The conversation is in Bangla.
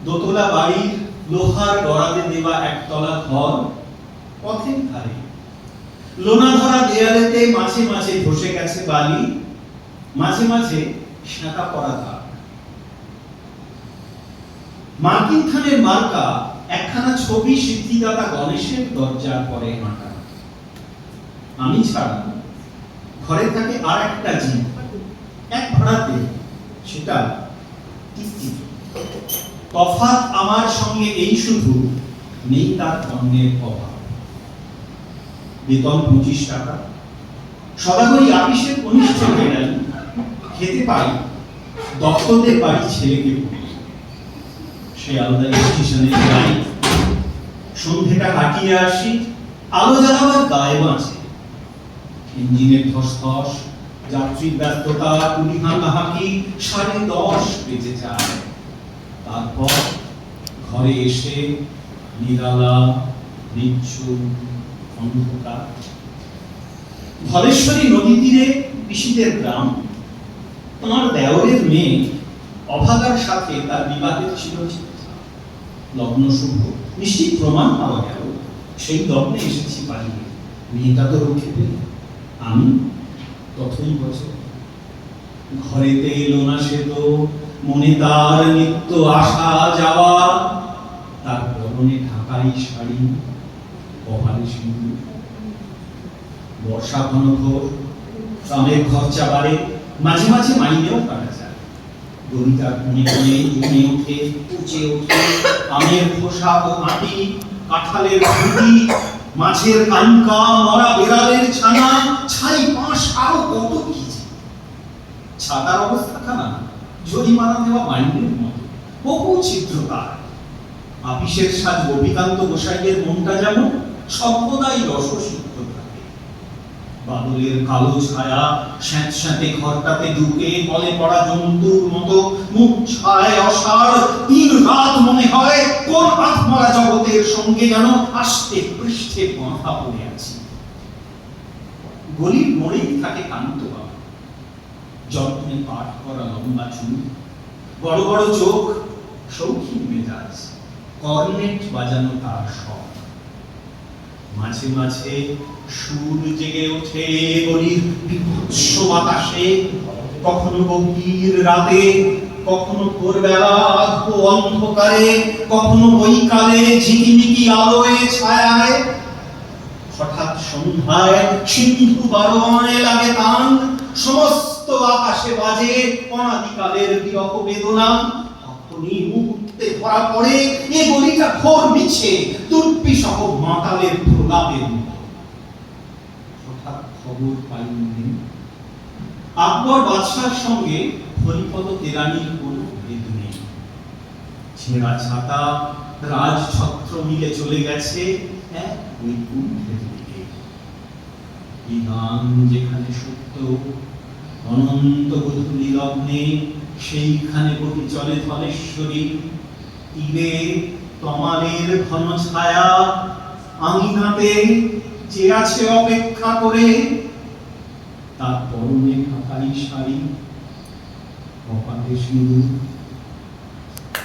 দোতলা বাড়ির লোহার গড়াতে দেওয়া একতলা ঘর, পথের ধারে লোনা ধরা দেয়ালেতে মাঝে মাঝে ধসে গেছে বালি, মাঝে মাঝে শাঁকা পড়া দাগ। মার্কিন খানের মার্কা একখানা ছবি সিদ্ধিদাতা গণেশের দরজার পরে আঁকা। আমি ছাড়া ঘরে থাকে আর একটা জীব, এক ভাড়াতে, সেটা টিকটিকি। তফাৎ আমার সঙ্গে এই শুধু, নেই তার অন্যের অভাব। বেতন 25 টাকা, সদাগরি আপিসের কনিষ্ঠ কেরানি, খেতে পাই দত্তদের বাড়ি ছেলেকে পড়ি। শিয়ালদা স্টেশনে যাই, সন্ধ্যেটা কাটিয়ে আসি, আলো জ্বালাবার গায়ে বাঁচে। ইঞ্জিনের ধস, যাত্রীর ব্যস্ততা, কুলি হাঁকাহাঁকি, 10:30 বেজে যায়। তারপর ঘরে এসে নিরালা, নিঝুম, অন্ধকার। ধলেশ্বরী নদী তীরে পিসিদের গ্রাম। তাঁর দেওরের মেয়ে অভাগার সাথে তার বিবাহের ছিল লগ্ন শুভ, নিশ্চিত প্রমাণ পাওয়া গেল। সেই লগ্নে এসেছি পালিয়ে, মেয়েটা তো রক্ষে পেল, আমি তথই বছর। ঘরেতে এলো না সে তো, মনে তার নিত্য আসা যাওয়া, তার পরনে ঢাকাই শাড়ি, কপালে সিঁদুর। বর্ষা ঘন ঘোর, আমের খরচা বাড়ে, মাঝে মাঝে মাইনেও কাটা যায়। গলিটার কোণে কোণে জমে ওঠে, উঁচে ওঠে আমের খোসা ও আঁটি, কাঁঠালের খুঁটি, মাছের কানকা, মরা বেড়ালের ছানা, ছাই পাঁশ, আরো কত কি। ছাতার অবস্থা খানা জরিমানা দেওয়া মাইনের মতো, বহু ছিদ্রতা। আপিসের সাজ অভিকান্ত গোসাইয়ের মনটা যেমন সর্বদাই রসসিক্ত থাকে। বাদলের কালো ছায়া স্যাঁতস্যাঁতে ঘরটাতে ঢুকে গলে পড়া জন্তুর মতো মুখ ছায় অসাড়। 3 রাত মনে হয় কোন আত্মরা জগতের সঙ্গে যেন আস্তে পৃষ্ঠে বাঁধা পড়ে আছি। গলির মোড়েই থাকে কান্ত বাবা, যত্নে পাঠ করা লম্বা চুল, বড় বড় চোখ, শৌখিন মেজাজ, কর্নেট বাজানো তার শখ। মাঝে মাঝে সুর জেগে ওঠে গলির বিভৎস বাতাসে, কখনো গভীর রাতে, কখনো ভোরবেলা আধো অন্ধকারে, কখনো বৈকালে ঝিকিমিকি আলোয় ছায়ায়। হঠাৎ সন্ধ্যায় সিন্ধু বারোয়ানে লাগে তান, সমস্ত আকাশে বাজে অনাদিকালের বিরহ বেদনা। তখনই মুহূর্তে ধরা পড়ে এ গলিটা ঘোর মিছে, তুর্পি সহ মাতালের প্রলাপের মতো। হঠাৎ খবর পাই আকবর বাদশার সঙ্গে হরিপদ কেরানির কোনো ভেদ নেই। ছেঁড়া ছাতা, রাজছত্র মিলে চলে গেছে এক বৈকুণ্ঠের দিকে। এই গান যেখানে সত্য, অনন্ত গধূলি লগ্নে সেইখানে বহি চলে ধলেশ্বরী। তীরে তমালের ঘন ছায়া, আঙিনাতে যে আছে অপেক্ষা করে, তার পরনে ঢাকাই শাড়ি, কপালে সিঁদুর।